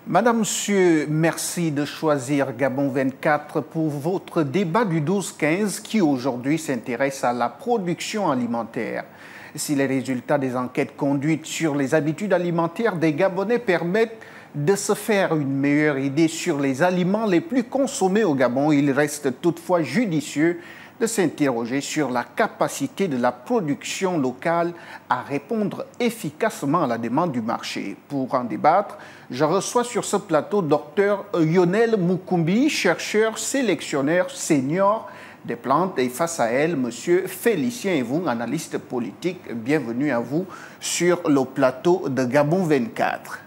Madame, Monsieur, merci de choisir Gabon 24 pour votre débat du 12-15 qui aujourd'hui s'intéresse à la production alimentaire. Si les résultats des enquêtes conduites sur les habitudes alimentaires des Gabonais permettent de se faire une meilleure idée sur les aliments les plus consommés au Gabon, il reste toutefois judicieux de s'interroger sur la capacité de la production locale à répondre efficacement à la demande du marché. Pour en débattre, je reçois sur ce plateau Dr Lionel Mukumbi, chercheur sélectionneur senior des plantes, et face à elle, M. Félicien Evung, analyste politique. Bienvenue à vous sur le plateau de Gabon 24.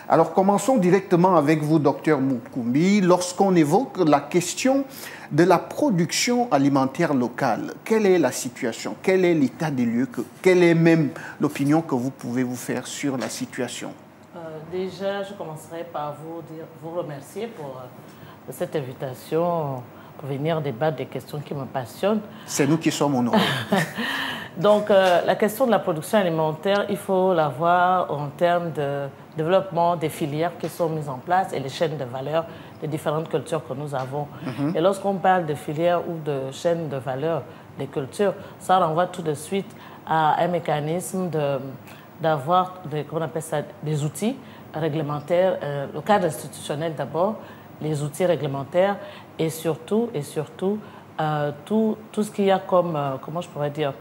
Alors commençons directement avec vous, Dr Mukumbi. Lorsqu'on évoque la question de la production alimentaire locale, quelle est la situation? Quel est l'état des lieux? Quelle est même l'opinion que vous pouvez vous faire sur la situation? Déjà, je commencerai par vous remercier pour cette invitation pour venir débattre des questions qui me passionnent. C'est nous qui sommes honorés. Donc, la question de la production alimentaire, il faut la voir en termes de développement des filières qui sont mises en place et les chaînes de valeur des différentes cultures que nous avons. Et lorsqu'on parle de filières ou de chaînes de valeur des cultures, ça renvoie tout de suite à un mécanisme d'avoir des outils réglementaires, le cadre institutionnel d'abord, les outils réglementaires et surtout tout ce qu'il y a comme, comment je pourrais dire,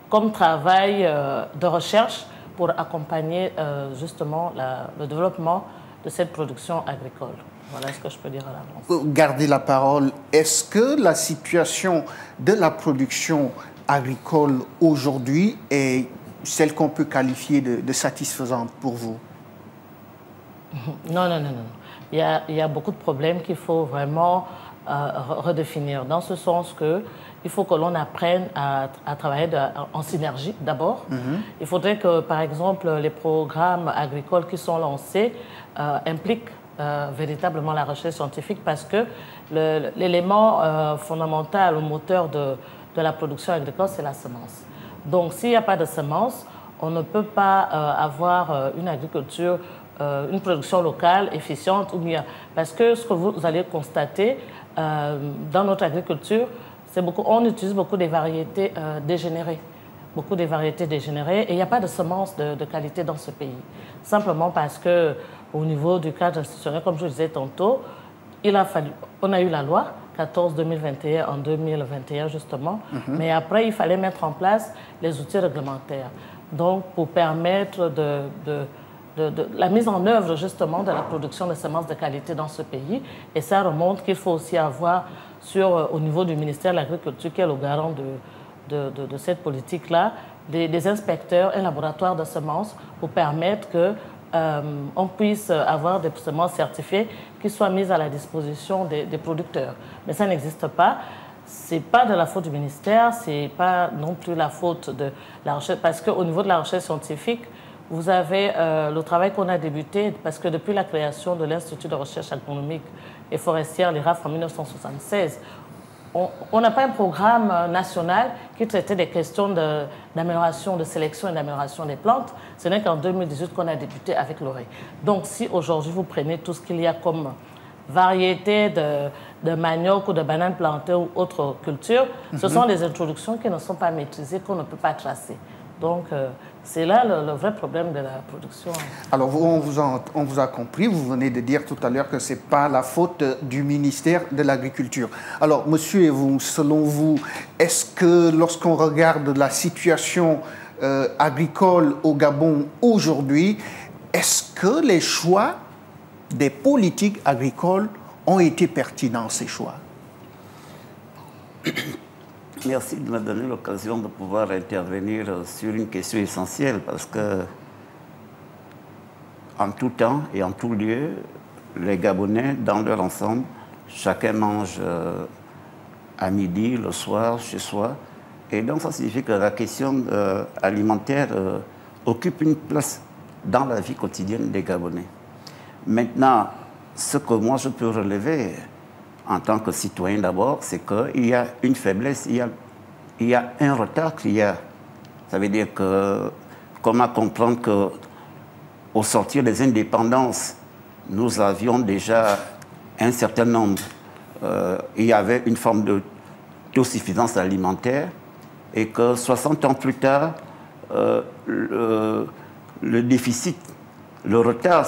comme travail de recherche pour accompagner justement le développement de cette production agricole. Voilà ce que je peux dire à l'avance. Gardez la parole. Est-ce que la situation de la production agricole aujourd'hui est celle qu'on peut qualifier de satisfaisante pour vous? Non. Il y a beaucoup de problèmes qu'il faut vraiment redéfinir, dans ce sens qu'il faut que l'on apprenne à travailler en synergie d'abord. Il faudrait que, par exemple, les programmes agricoles qui sont lancés impliquent véritablement la recherche scientifique, parce que l'élément fondamental, le moteur de la production agricole, c'est la semence. Donc, s'il n'y a pas de semence, on ne peut pas avoir une agriculture, une production locale efficiente ou mieux. Parce que ce que vous allez constater dans notre agriculture, on utilise beaucoup des variétés dégénérées. Beaucoup des variétés dégénérées, et il n'y a pas de semences de qualité dans ce pays. Simplement parce que, au niveau du cadre institutionnel, comme je le disais tantôt, on a eu la loi 14-2021 en 2021 justement, mais après il fallait mettre en place les outils réglementaires. Donc pour permettre la mise en œuvre justement de la production de semences de qualité dans ce pays, et ça remonte qu'il faut aussi avoir au niveau du ministère de l'Agriculture, qui est le garant de cette politique-là, des inspecteurs et laboratoires de semences pour permettre qu'on puisse avoir des semences certifiées qui soient mises à la disposition des producteurs. Mais ça n'existe pas. Ce n'est pas de la faute du ministère, ce n'est pas non plus la faute de la recherche, parce qu'au niveau de la recherche scientifique, vous avez le travail qu'on a débuté, parce que depuis la création de l'Institut de recherche agronomique et forestière, l'IRAF, en 1976, on n'a pas un programme national qui traitait des questions d'amélioration, de sélection et d'amélioration des plantes. Ce n'est qu'en 2018 qu'on a débuté avec l'oreille. Donc, si aujourd'hui vous prenez tout ce qu'il y a comme variété de manioc ou de bananes plantées ou autres cultures, ce sont des introductions qui ne sont pas maîtrisées, qu'on ne peut pas tracer. Donc, c'est là le vrai problème de la production. Alors, on vous a compris, vous venez de dire tout à l'heure que ce n'est pas la faute du ministère de l'Agriculture. Alors, monsieur Evung, selon vous, est-ce que lorsqu'on regarde la situation agricole au Gabon aujourd'hui, est-ce que les choix des politiques agricoles ont été pertinents, ces choix? Merci de me donner l'occasion de pouvoir intervenir sur une question essentielle, parce que en tout temps et en tout lieu, les Gabonais, dans leur ensemble, chacun mange à midi, le soir, chez soi. Et donc ça signifie que la question alimentaire occupe une place dans la vie quotidienne des Gabonais. Maintenant, ce que moi je peux relever en tant que citoyen d'abord, c'est qu'il y a une faiblesse, il y a un retard qu'il y a. Ça veut dire que comment comprendre qu'au sortir des indépendances nous avions déjà un certain nombre. Il y avait une forme d'autosuffisance alimentaire et que 60 ans plus tard, le déficit, le retard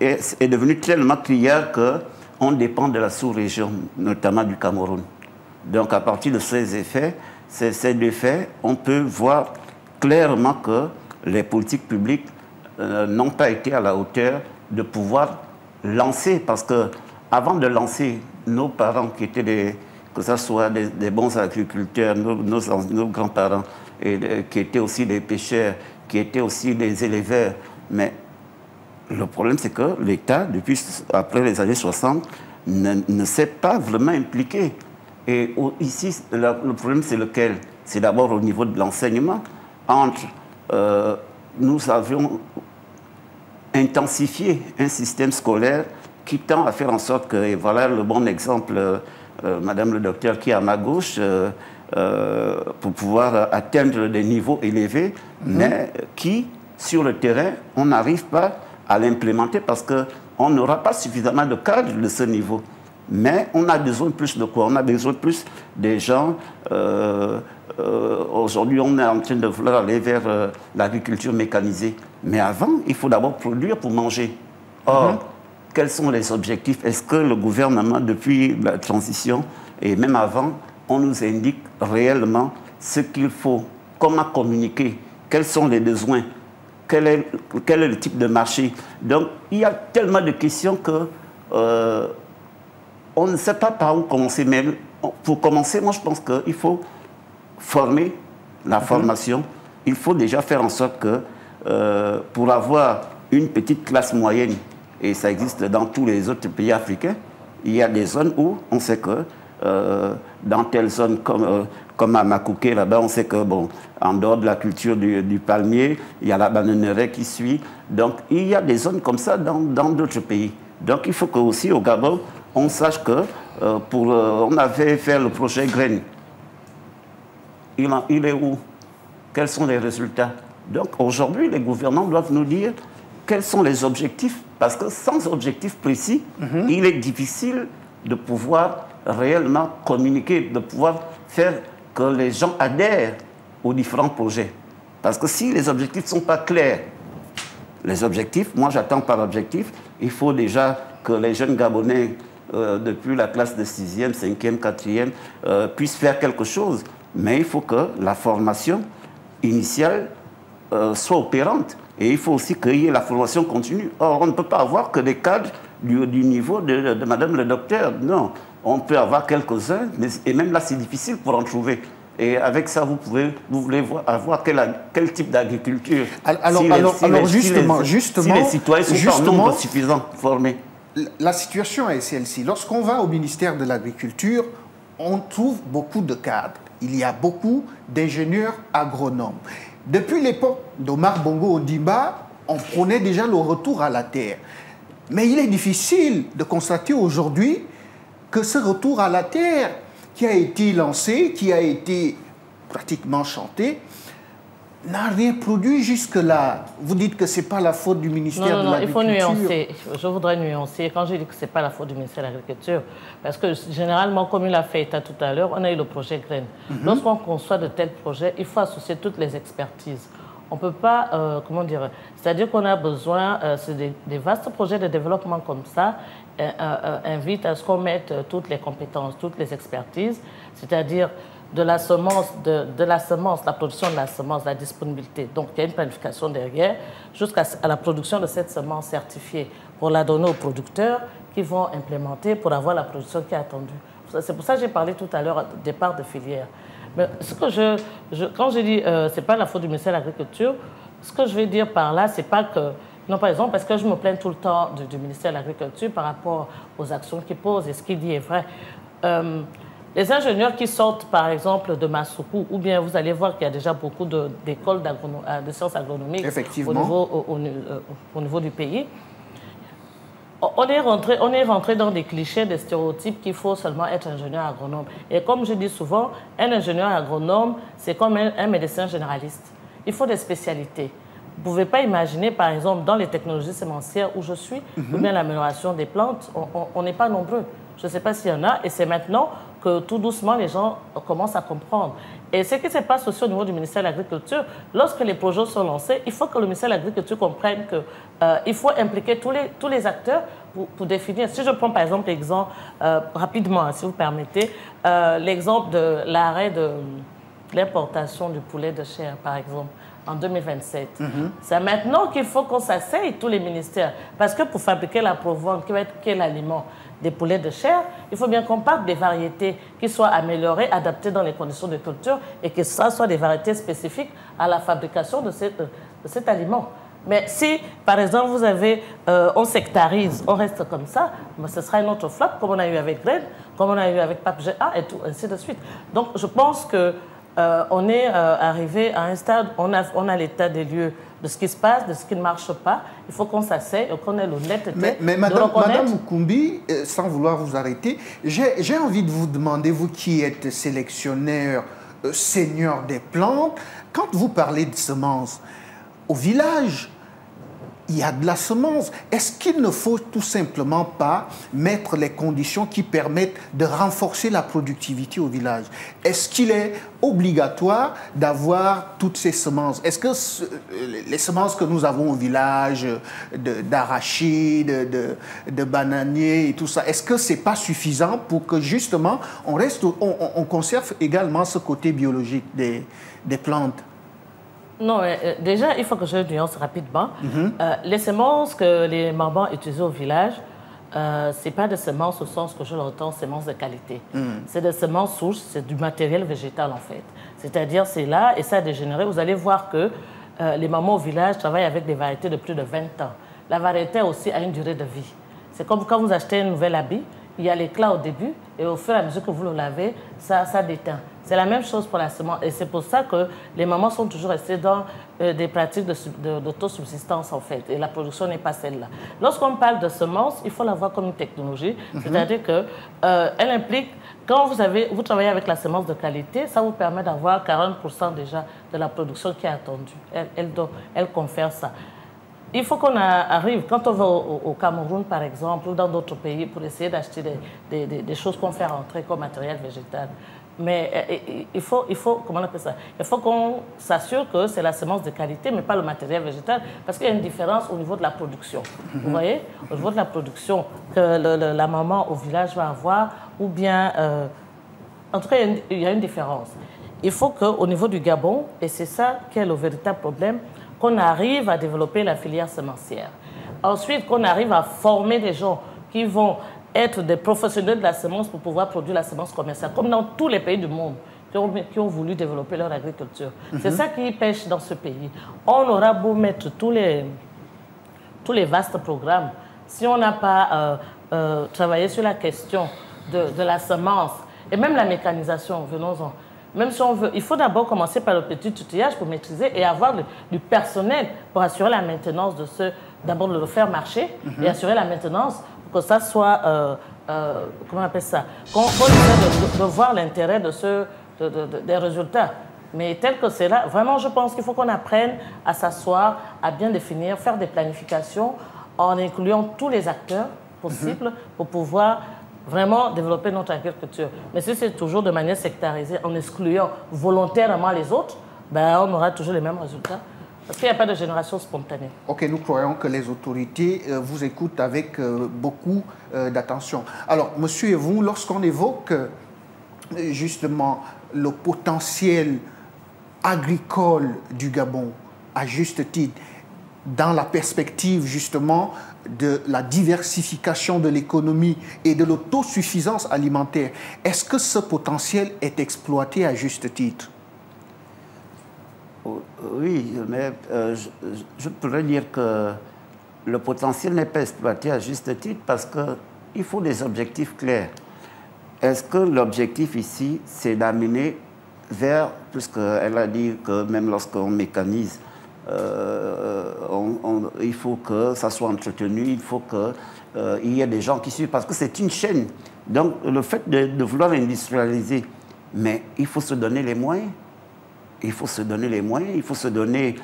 est devenu tellement criard qu'on dépend de la sous-région, notamment du Cameroun. Donc à partir de ces effets, ces deux faits, on peut voir clairement que les politiques publiques n'ont pas été à la hauteur de pouvoir lancer, parce que avant de lancer, nos parents qui étaient que ce soit des bons agriculteurs, nos grands-parents, qui étaient aussi des pêcheurs, qui étaient aussi des éleveurs, mais le problème c'est que l'État, depuis après les années 60, ne s'est pas vraiment impliqué. Et ici, le problème c'est lequel? C'est d'abord au niveau de l'enseignement. Nous avions intensifié un système scolaire qui tend à faire en sorte que, et voilà le bon exemple, Madame le docteur qui est à ma gauche, pour pouvoir atteindre des niveaux élevés, mais qui, sur le terrain, on n'arrive pas à l'implémenter parce qu'on n'aura pas suffisamment de cadres de ce niveau. Mais on a besoin plus de quoi? On a besoin plus des gens. Aujourd'hui, on est en train de vouloir aller vers l'agriculture mécanisée. Mais avant, il faut d'abord produire pour manger. Or, quels sont les objectifs? Est-ce que le gouvernement, depuis la transition, et même avant, on nous indique réellement ce qu'il faut? Comment communiquer? Quels sont les besoins? Quel est le type de marché? Donc, il y a tellement de questions que on ne sait pas par où commencer. Mais pour commencer, moi, je pense qu'il faut former la formation. Il faut déjà faire en sorte que pour avoir une petite classe moyenne, et ça existe dans tous les autres pays africains, il y a des zones où on sait que dans telle zone comme à Makouké, là-bas, on sait que, bon, en dehors de la culture du palmier, il y a la bananeraie qui suit. Donc, il y a des zones comme ça dans d'autres pays. Donc, il faut qu'aussi au Gabon, on sache que on avait fait le projet Graines. Il est où? Quels sont les résultats? Donc, aujourd'hui, les gouvernants doivent nous dire quels sont les objectifs. Parce que sans objectif précis, il est difficile de pouvoir réellement communiquer, de pouvoir faire que les gens adhèrent aux différents projets. Parce que si les objectifs ne sont pas clairs, les objectifs, moi j'attends par objectif, il faut déjà que les jeunes Gabonais, depuis la classe de 6e, 5e, 4e, puissent faire quelque chose. Mais il faut que la formation initiale soit opérante. Et il faut aussi qu'il y ait la formation continue. Or, on ne peut pas avoir que des cadres du niveau de Madame le docteur. Non, on peut avoir quelques-uns, et même là, c'est difficile pour en trouver. Et avec ça, vous voulez avoir quel type d'agriculture? Justement, si les citoyens sont en nombre suffisant formés. La situation est celle-ci. Lorsqu'on va au ministère de l'Agriculture, on trouve beaucoup de cadres. Il y a beaucoup d'ingénieurs agronomes. Depuis l'époque d'Omar Bongo Ondimba, on prônait déjà le retour à la terre. Mais il est difficile de constater aujourd'hui que ce retour à la terre qui a été lancé, qui a été pratiquement chanté, n'a rien produit jusque-là. Vous dites que ce n'est pas la faute du ministère de l'Agriculture. Non, il faut nuancer. Je voudrais nuancer. Quand je dis que ce n'est pas la faute du ministère de l'Agriculture, parce que généralement, comme il a fait état tout à l'heure, on a eu le projet Graines. Lorsqu'on conçoit de tels projets, il faut associer toutes les expertises. On ne peut pas, comment dire, c'est-à-dire qu'on a besoin, c'est des vastes projets de développement comme ça, invitent à ce qu'on mette toutes les compétences, toutes les expertises, c'est-à-dire de la semence, la production de la semence, la disponibilité. Donc, il y a une planification derrière jusqu'à la production de cette semence certifiée pour la donner aux producteurs qui vont implémenter pour avoir la production qui est attendue. C'est pour ça que j'ai parlé tout à l'heure du départ de filière. Mais ce que quand je dis c'est pas la faute du ministère de l'Agriculture, ce que je veux dire par là, c'est pas que... Non, par exemple, parce que je me plains tout le temps du ministère de l'Agriculture par rapport aux actions qu'il pose, et ce qu'il dit est vrai. Les ingénieurs qui sortent, par exemple, de Massoukou, ou bien vous allez voir qu'il y a déjà beaucoup d'écoles de sciences agronomiques au niveau du pays. On est rentré dans des clichés, des stéréotypes qu'il faut seulement être ingénieur agronome. Et comme je dis souvent, un ingénieur agronome, c'est comme un médecin généraliste. Il faut des spécialités. Vous ne pouvez pas imaginer, par exemple, dans les technologies sémencières où je suis, ou bien l'amélioration des plantes, on n'est pas nombreux. Je ne sais pas s'il y en a, et c'est maintenant que tout doucement, les gens commencent à comprendre. Et ce qui se passe aussi au niveau du ministère de l'Agriculture, lorsque les projets sont lancés, il faut que le ministère de l'Agriculture comprenne qu'il faut impliquer tous les acteurs pour définir. Si je prends par exemple l'exemple, rapidement, si vous permettez, l'exemple de l'arrêt de l'importation du poulet de chair, par exemple, en 2027. C'est maintenant qu'il faut qu'on s'asseye, tous les ministères. Parce que pour fabriquer la provende, qui est l'aliment des poulets de chair, il faut bien qu'on parte des variétés qui soient améliorées, adaptées dans les conditions de culture et que ça soit des variétés spécifiques à la fabrication de cet aliment. Mais si, par exemple, vous avez, on sectarise, on reste comme ça, ce sera une autre flop, comme on a eu avec Grain, comme on a eu avec PAPGA et tout, ainsi de suite. Donc, je pense que on est arrivé à un stade, on a l'état des lieux de ce qui se passe, de ce qui ne marche pas. Il faut qu'on s'asseye et qu'on ait l'honnêteté. Mais Madame Mukumbi, sans vouloir vous arrêter, j'ai envie de vous demander, vous qui êtes sélectionneur, seigneur des plantes, quand vous parlez de semences, au village, il y a de la semence. Est-ce qu'il ne faut tout simplement pas mettre les conditions qui permettent de renforcer la productivité au village? Est-ce qu'il est obligatoire d'avoir toutes ces semences? Est-ce que les semences que nous avons au village, d'arachides, de bananiers et tout ça, est-ce que ce n'est pas suffisant pour que justement on conserve également ce côté biologique des plantes? Non, déjà, il faut que je nuance rapidement. Les semences que les mamans utilisent au village, ce n'est pas des semences au sens que je l'entends, semences de qualité. C'est des semences souches, c'est du matériel végétal en fait. C'est-à-dire, c'est là et ça a dégénéré. Vous allez voir que les mamans au village travaillent avec des variétés de plus de 20 ans. La variété aussi a une durée de vie. C'est comme quand vous achetez un nouvel habit, il y a l'éclat au début et au fur et à mesure que vous le lavez, ça déteint. C'est la même chose pour la semence et c'est pour ça que les mamans sont toujours restées dans des pratiques d'autosubsistance en fait et la production n'est pas celle-là. Lorsqu'on parle de semences, il faut la voir comme une technologie, c'est-à-dire qu'elle implique, quand vous travaillez avec la semence de qualité, ça vous permet d'avoir 40% déjà de la production qui est attendue. Elle confère ça. Il faut qu'on arrive, quand on va au Cameroun, par exemple, ou dans d'autres pays, pour essayer d'acheter des choses qu'on fait rentrer comme matériel végétal. Mais il faut comment on appelle ça? Il faut qu'on s'assure que c'est la semence de qualité, mais pas le matériel végétal, parce qu'il y a une différence au niveau de la production. Vous voyez? Au niveau de la production que la maman au village va avoir, ou bien... en tout cas, il y a une différence. Il faut qu'au niveau du Gabon, et c'est ça qui est le véritable problème, qu'on arrive à développer la filière semencière. Ensuite, qu'on arrive à former des gens qui vont être des professionnels de la semence pour pouvoir produire la semence commerciale, comme dans tous les pays du monde qui ont voulu développer leur agriculture. C'est ça qui pêche dans ce pays. On aura beau mettre tous les vastes programmes, si on n'a pas travaillé sur la question de la semence et même la mécanisation, venons-en. Même si on veut, il faut d'abord commencer par le petit outillage pour maîtriser et avoir du personnel pour assurer la maintenance de d'abord de le faire marcher et assurer la maintenance pour que ça soit, comment on appelle ça, qu'on essaie de voir l'intérêt des résultats. Mais tel que c'est là, vraiment je pense qu'il faut qu'on apprenne à s'asseoir, à bien définir, faire des planifications en incluant tous les acteurs possibles pour pouvoir vraiment développer notre agriculture. Mais si c'est toujours de manière sectarisée, en excluant volontairement les autres, ben, on aura toujours les mêmes résultats. Parce qu'il n'y a pas de génération spontanée. Ok, nous croyons que les autorités vous écoutent avec beaucoup d'attention. Alors, monsieur et vous, lorsqu'on évoque justement le potentiel agricole du Gabon, à juste titre, dans la perspective justement de la diversification de l'économie et de l'autosuffisance alimentaire, est-ce que ce potentiel est exploité à juste titre? Oui, mais je pourrais dire que le potentiel n'est pas exploité à juste titre parce qu'il faut des objectifs clairs. Est-ce que l'objectif ici, c'est d'amener vers, puisqu'elle a dit que même lorsqu'on mécanise, il faut que ça soit entretenu, il faut qu'il y ait des gens qui suivent, parce que c'est une chaîne. Donc, le fait de vouloir industrialiser, mais il faut se donner les moyens. Il faut se donner les moyens, il faut se donner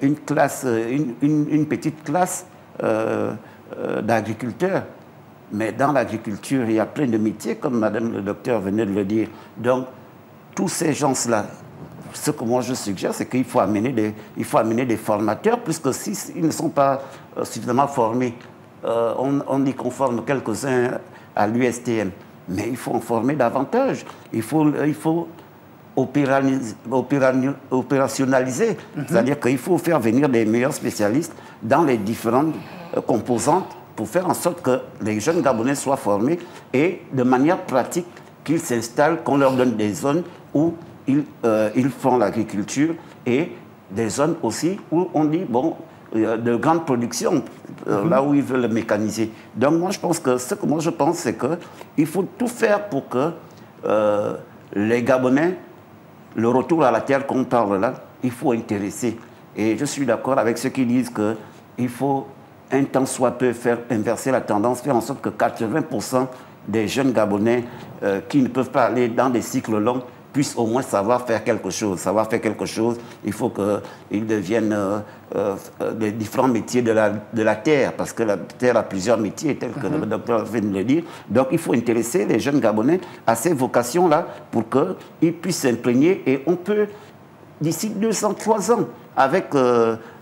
une petite classe d'agriculteurs. Mais dans l'agriculture, il y a plein de métiers, comme Madame le docteur venait de le dire. Donc, tous ces gens-là, ce que moi je suggère, c'est qu'il faut amener des formateurs, puisque s'ils ne sont pas suffisamment formés, on y conforme quelques-uns à l'USTM. Mais il faut en former davantage. Il faut opérationnaliser. C'est-à-dire qu'il faut faire venir les meilleurs spécialistes dans les différentes composantes pour faire en sorte que les jeunes Gabonais soient formés et de manière pratique qu'ils s'installent, qu'on leur donne des zones où ils font l'agriculture et des zones aussi où on dit, bon, de grande production, là où ils veulent le mécaniser. Donc moi je pense que ce que moi je pense, c'est qu'il faut tout faire pour que les Gabonais, le retour à la terre qu'on parle là, il faut intéresser. Et je suis d'accord avec ceux qui disent qu'il faut un temps soit peu faire inverser la tendance, faire en sorte que 80% des jeunes Gabonais qui ne peuvent pas aller dans des cycles longs puissent au moins savoir faire quelque chose. Savoir faire quelque chose, il faut qu'ils deviennent les différents métiers de la terre, parce que la terre a plusieurs métiers, tels que le docteur vient de le dire. Donc il faut intéresser les jeunes Gabonais à ces vocations-là pour qu'ils puissent s'imprégner. Et on peut, d'ici 200, 3 ans, avec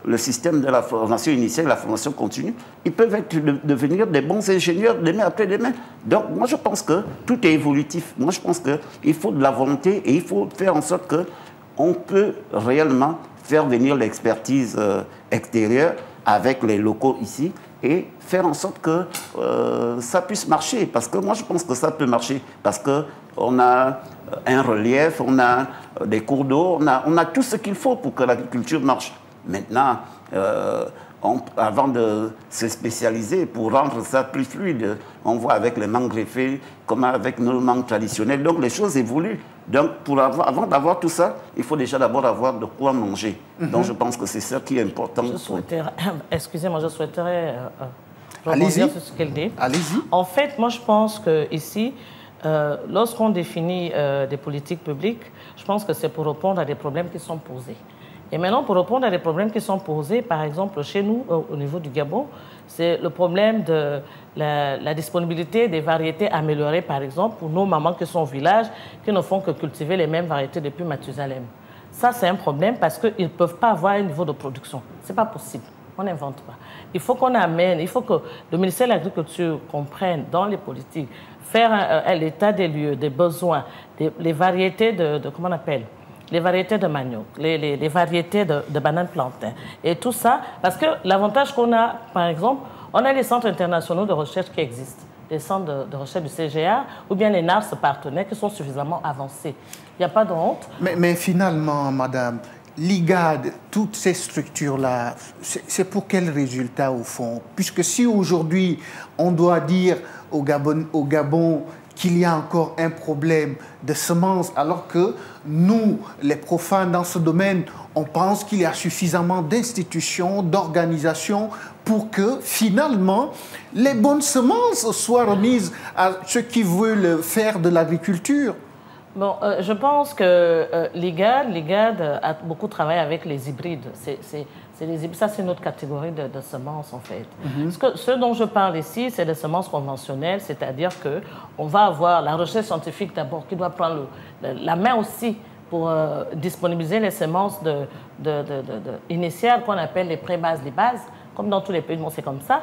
le système de la formation initiale et la formation continue, ils peuvent devenir des bons ingénieurs demain après-demain. Donc moi je pense que tout est évolutif. Moi je pense qu'il faut de la volonté et il faut faire en sorte qu'on peut réellement faire venir l'expertise extérieure avec les locaux ici et faire en sorte que ça puisse marcher. Parce que moi je pense que ça peut marcher. Parce qu'on a un relief, on a des cours d'eau, on a tout ce qu'il faut pour que l'agriculture marche. Maintenant, avant de se spécialiser, pour rendre ça plus fluide, on voit avec les mangues greffées, comme avec nos mangues traditionnelles. Donc les choses évoluent. Donc avant d'avoir tout ça, il faut déjà d'abord avoir de quoi manger. Donc je pense que c'est ça qui est important. Excusez-moi, je souhaiterais rebondir sur ce qu'elle dit. Allez-y. En fait, moi je pense qu'ici, lorsqu'on définit des politiques publiques, je pense que c'est pour répondre à des problèmes qui sont posés. Et maintenant, pour répondre à des problèmes qui sont posés, par exemple, chez nous, au niveau du Gabon, c'est le problème de la disponibilité des variétés améliorées, par exemple, pour nos mamans qui sont au village, qui ne font que cultiver les mêmes variétés depuis Mathusalem. Ça, c'est un problème parce qu'ils ne peuvent pas avoir un niveau de production. Ce n'est pas possible. On n'invente pas. Il faut qu'on amène, il faut que le ministère de l'Agriculture comprenne dans les politiques, faire l'état des lieux, des besoins, les variétés comment on appelle, les variétés de manioc, les variétés de bananes plantains. Et tout ça, parce que l'avantage qu'on a, par exemple, on a les centres internationaux de recherche qui existent, les centres de recherche du CGA, ou bien les NARS partenaires qui sont suffisamment avancés. Il n'y a pas de honte. Mais finalement, madame, l'IGAD, toutes ces structures-là, c'est pour quel résultat au fond? Puisque si aujourd'hui, on doit dire au Gabon qu'il y a encore un problème de semences, alors que nous, les profanes dans ce domaine, on pense qu'il y a suffisamment d'institutions, d'organisations pour que finalement les bonnes semences soient remises à ceux qui veulent faire de l'agriculture. Bon, je pense que l'IGAD a beaucoup travaillé avec les hybrides. Ça, c'est notre catégorie de semences, en fait. Ce dont je parle ici, c'est des semences conventionnelles, c'est-à-dire qu'on va avoir la recherche scientifique d'abord qui doit prendre la main aussi pour disponibiliser les semences initiales qu'on appelle les pré-bases, les bases. Comme dans tous les pays du monde, c'est comme ça.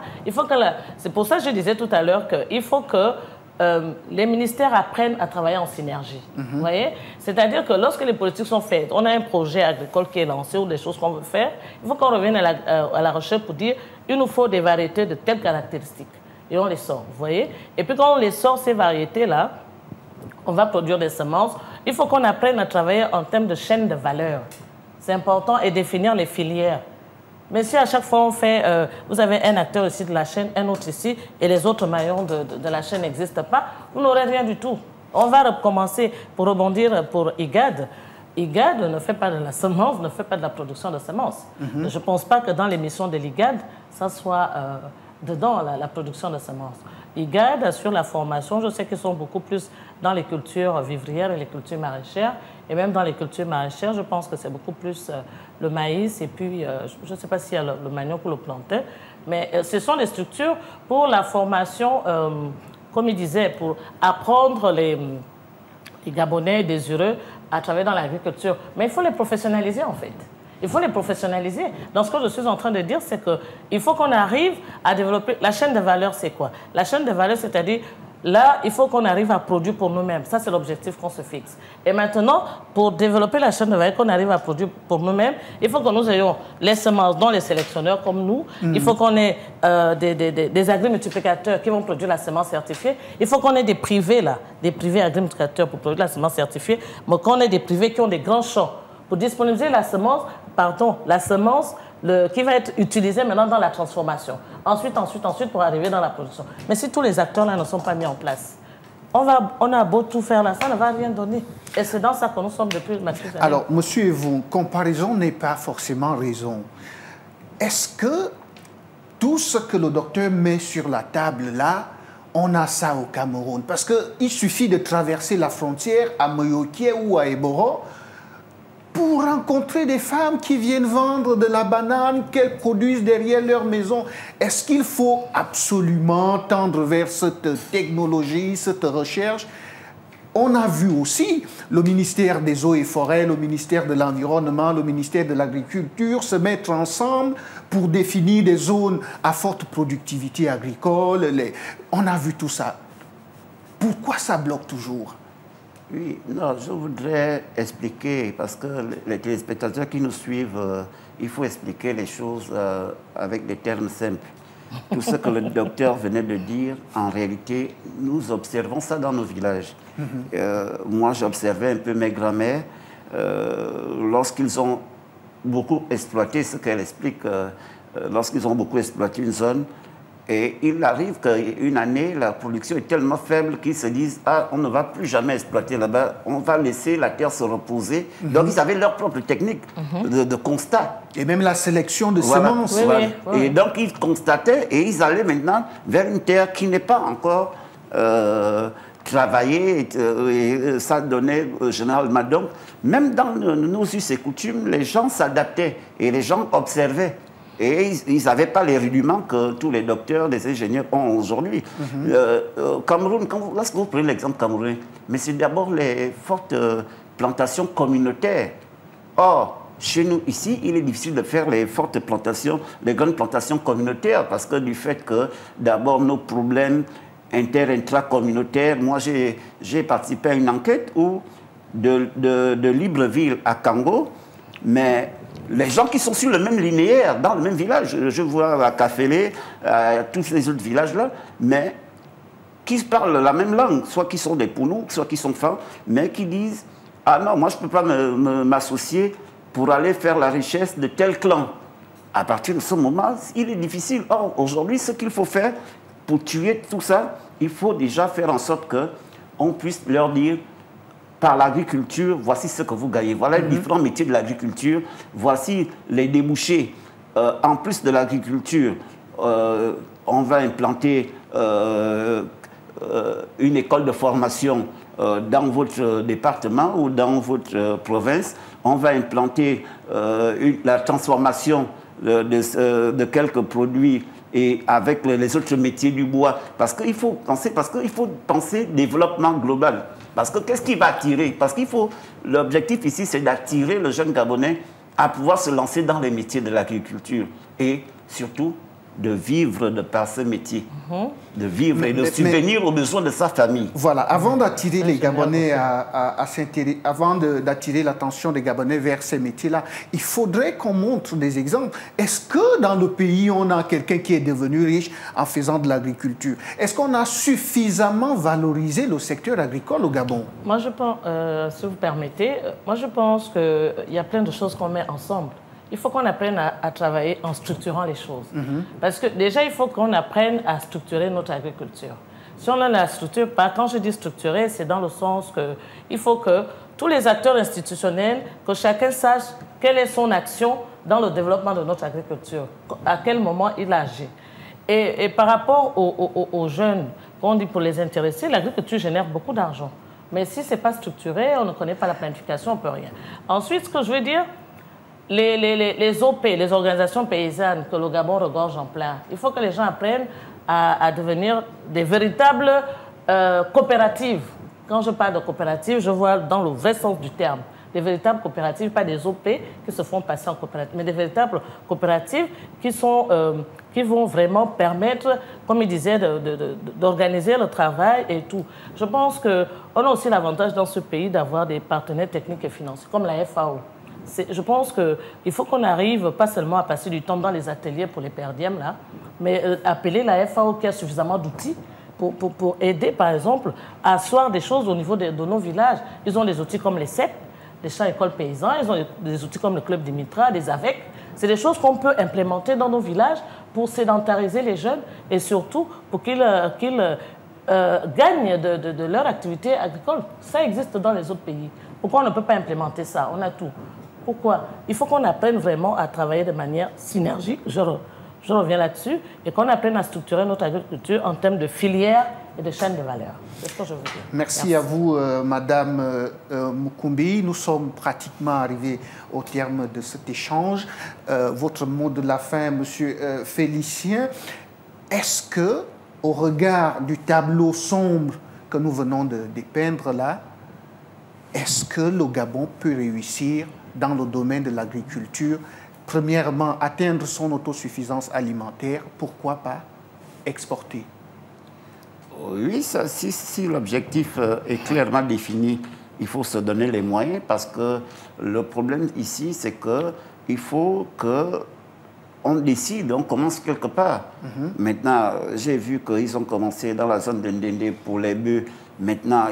C'est pour ça que je disais tout à l'heure qu'il faut que les ministères apprennent à travailler en synergie. Vous voyez? C'est-à-dire que lorsque les politiques sont faites, on a un projet agricole qui est lancé ou des choses qu'on veut faire, il faut qu'on revienne à la recherche pour dire il nous faut des variétés de telles caractéristiques. Et on les sort, vous voyez? Et puis quand on les sort, ces variétés-là, on va produire des semences. Il faut qu'on apprenne à travailler en termes de chaîne de valeur. C'est important et définir les filières. Mais si à chaque fois on fait, vous avez un acteur ici de la chaîne, un autre ici, et les autres maillons de la chaîne n'existent pas, vous n'aurez rien du tout. On va recommencer pour rebondir pour IGAD. IGAD ne fait pas de la semence, ne fait pas de la production de semences. Je ne pense pas que dans les missions de l'IGAD, ça soit dedans la production de semences. IGAD assure la formation, je sais qu'ils sont beaucoup plus dans les cultures vivrières et les cultures maraîchères. Et même dans les cultures maraîchères, je pense que c'est beaucoup plus le maïs et puis, je ne sais pas s'il y a le manioc ou le plantain, mais ce sont des structures pour la formation, comme il disait, pour apprendre les Gabonais désireux à travailler dans l'agriculture. Mais il faut les professionnaliser, en fait. Il faut les professionnaliser. Donc, ce que je suis en train de dire, c'est qu'il faut qu'on arrive à développer... La chaîne de valeur, c'est quoi? La chaîne de valeur, c'est-à-dire, là, il faut qu'on arrive à produire pour nous-mêmes. Ça, c'est l'objectif qu'on se fixe. Et maintenant, pour développer la chaîne de valeur, qu'on arrive à produire pour nous-mêmes, il faut que nous ayons les semences, dont les sélectionneurs comme nous. Il faut qu'on ait des agri-multiplicateurs qui vont produire la semence certifiée. Il faut qu'on ait des privés, là, des privés agri-multiplicateurs pour produire la semence certifiée, mais qu'on ait des privés qui ont des grands champs pour disponibiliser la semence, qui va être utilisée maintenant dans la transformation. Ensuite, pour arriver dans la production. Mais si tous les acteurs là ne sont pas mis en place, on a beau tout faire là, ça ne va rien donner. Et c'est dans ça que nous sommes depuis ma crise. Alors, monsieur Evon, comparaison n'est pas forcément raison. Est-ce que tout ce que le docteur met sur la table là, on a ça au Cameroun? Parce qu'il suffit de traverser la frontière à Moyoké ou à Eboro pour rencontrer des femmes qui viennent vendre de la banane qu'elles produisent derrière leur maison. Est-ce qu'il faut absolument tendre vers cette technologie, cette recherche? On a vu aussi le ministère des Eaux et Forêts, le ministère de l'Environnement, le ministère de l'Agriculture se mettre ensemble pour définir des zones à forte productivité agricole. On a vu tout ça. Pourquoi ça bloque toujours? Oui, non, je voudrais expliquer, parce que les téléspectateurs qui nous suivent, il faut expliquer les choses avec des termes simples. Tout ce que le docteur venait de dire, en réalité, nous observons ça dans nos villages. Moi, j'observais un peu mes grands-mères, lorsqu'ils ont beaucoup exploité, ce qu'elle explique, lorsqu'ils ont beaucoup exploité une zone, et il arrive qu'une année, la production est tellement faible qu'ils se disent « Ah, on ne va plus jamais exploiter là-bas, on va laisser la terre se reposer. Donc, ils avaient leur propre technique de constat. Et même la sélection de semences. Oui, voilà. oui. Et donc, ils constataient et ils allaient maintenant vers une terre qui n'est pas encore travaillée. Et ça donnait généralement. Donc, même dans nos us et coutumes, les gens s'adaptaient et les gens observaient. Et ils n'avaient pas les rudiments que tous les docteurs, les ingénieurs ont aujourd'hui. Cameroun, lorsque vous prenez l'exemple camerounais, mais c'est d'abord les fortes plantations communautaires. Or, chez nous, ici, il est difficile de faire les fortes plantations, les grandes plantations communautaires, parce que du fait que, d'abord, nos problèmes intra-communautaires, moi, j'ai participé à une enquête où, de Libreville à Kango, mais les gens qui sont sur le même linéaire, dans le même village, je vois à Kafélé, à tous les autres villages-là, mais qui parlent la même langue, soit qui sont des Pounous, soit qui sont femmes, mais qui disent « Ah non, moi je ne peux pas m'associer pour aller faire la richesse de tel clan. » À partir de ce moment, il est difficile. Or, aujourd'hui, ce qu'il faut faire pour tuer tout ça, il faut déjà faire en sorte qu'on puisse leur dire par l'agriculture, voici ce que vous gagnez. Voilà les différents métiers de l'agriculture. Voici les débouchés. En plus de l'agriculture, on va implanter une école de formation dans votre département ou dans votre province. On va implanter la transformation de quelques produits et avec les autres métiers du bois. Parce qu'il faut penser développement global. Parce que qu'est-ce qui va attirer? Parce qu'il faut, l'objectif ici, c'est d'attirer le jeune Gabonais à pouvoir se lancer dans les métiers de l'agriculture et surtout de vivre de par ce métier, de vivre et de subvenir aux besoins de sa famille. Voilà, avant d'attirer les Gabonais avant d'attirer l'attention des Gabonais vers ces métiers-là, il faudrait qu'on montre des exemples. Est-ce que dans le pays, on a quelqu'un qui est devenu riche en faisant de l'agriculture? Est-ce qu'on a suffisamment valorisé le secteur agricole au Gabon? Moi, je pense, si vous permettez, moi je pense qu'il y a plein de choses qu'on met ensemble. Il faut qu'on apprenne à travailler en structurant les choses. Parce que déjà, il faut qu'on apprenne à structurer notre agriculture. Si on a la structure, quand je dis structurer, c'est dans le sens qu'il faut que tous les acteurs institutionnels, que chacun sache quelle est son action dans le développement de notre agriculture, à quel moment il agit. Et par rapport aux jeunes, on dit pour les intéresser, l'agriculture génère beaucoup d'argent. Mais si ce n'est pas structuré, on ne connaît pas la planification, on ne peut rien. Ensuite, ce que je veux dire, les OP, les organisations paysannes que le Gabon regorge en plein, il faut que les gens apprennent à devenir des véritables coopératives. Quand je parle de coopératives, je vois dans le vrai sens du terme. Des véritables coopératives, pas des OP qui se font passer en coopératives, mais des véritables coopératives qui vont vraiment permettre, comme il disait, d'organiser le travail et tout. Je pense qu'on a aussi l'avantage dans ce pays d'avoir des partenaires techniques et financiers, comme la FAO. Je pense qu'il faut qu'on arrive pas seulement à passer du temps dans les ateliers pour les perdièmes, là, mais appeler la FAO qui a suffisamment d'outils pour aider, par exemple, à asseoir des choses au niveau de nos villages. Ils ont des outils comme les CEP, les champs écoles paysans, ils ont des outils comme le club des Mitra, des AVEC. C'est des choses qu'on peut implémenter dans nos villages pour sédentariser les jeunes et surtout pour qu'ils gagnent de leur activité agricole. Ça existe dans les autres pays. Pourquoi on ne peut pas implémenter ça? On a tout. Pourquoi? Il faut qu'on apprenne vraiment à travailler de manière synergique, je reviens là-dessus, et qu'on apprenne à structurer notre agriculture en termes de filières et de chaînes de valeur. C'est ce que je veux dire. Merci à vous, Madame Mukumbi. Nous sommes pratiquement arrivés au terme de cet échange. Votre mot de la fin, Monsieur Félicien, est-ce que, au regard du tableau sombre que nous venons de dépeindre là, est-ce que le Gabon peut réussir dans le domaine de l'agriculture, premièrement, atteindre son autosuffisance alimentaire, pourquoi pas exporter? Oui, si l'objectif est clairement défini, il faut se donner les moyens parce que le problème ici, c'est qu'il faut qu'on décide, on commence quelque part. Maintenant, j'ai vu qu'ils ont commencé dans la zone de Ndende pour les bœufs. Maintenant,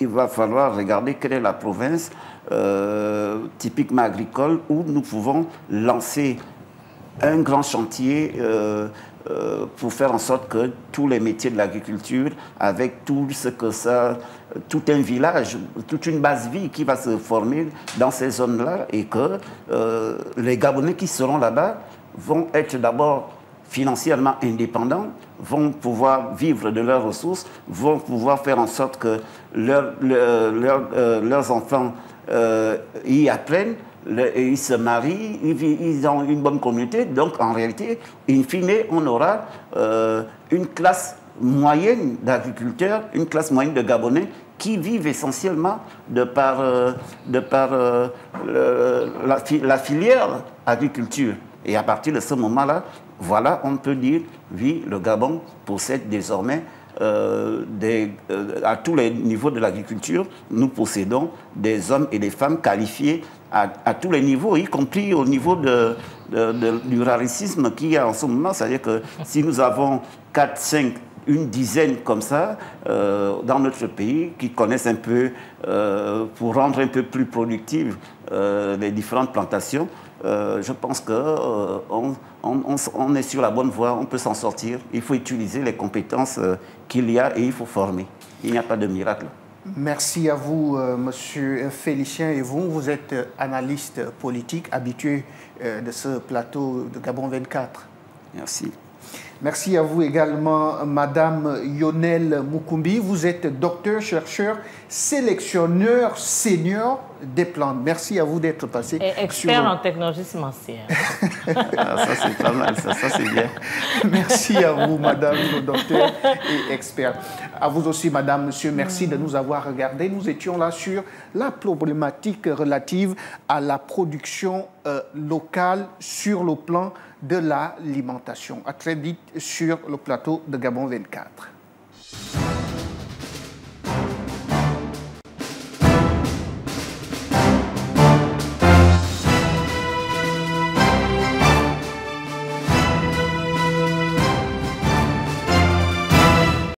il va falloir regarder quelle est la province typiquement agricole où nous pouvons lancer un grand chantier pour faire en sorte que tous les métiers de l'agriculture, avec tout ce que ça, tout un village, toute une base vie qui va se former dans ces zones-là et que les Gabonais qui seront là-bas vont être d'abord financièrement indépendants, vont pouvoir vivre de leurs ressources, vont pouvoir faire en sorte que leurs enfants y apprennent, ils se marient, ils ont une bonne communauté. Donc, en réalité, in fine, on aura une classe moyenne d'agriculteurs, une classe moyenne de Gabonais qui vivent essentiellement de par la filière agriculture. Et à partir de ce moment-là, voilà, on peut dire, oui, le Gabon possède désormais, à tous les niveaux de l'agriculture, nous possédons des hommes et des femmes qualifiés à tous les niveaux, y compris au niveau du raricisme qu'il y a en ce moment. C'est-à-dire que si nous avons 4, 5, une dizaine comme ça dans notre pays qui connaissent un peu, pour rendre un peu plus productives les différentes plantations, je pense qu'on est sur la bonne voie, on peut s'en sortir. Il faut utiliser les compétences qu'il y a et il faut former. Il n'y a pas de miracle. Merci à vous, Monsieur Félicien. Et vous êtes analyste politique, habitué de ce plateau de Gabon 24. Merci. Merci à vous également, Madame Yonel Mukumbi. Vous êtes docteur, chercheur, sélectionneur senior des plantes. Merci à vous d'être passé. Et expert en technologie semencière. Ça, c'est pas mal, ça c'est bien. Merci à vous, Madame le docteur et expert. À vous aussi, Madame, Monsieur, merci de nous avoir regardés. Nous étions là sur la problématique relative à la production locale sur le plan de l'alimentation. À très vite sur le plateau de Gabon 24.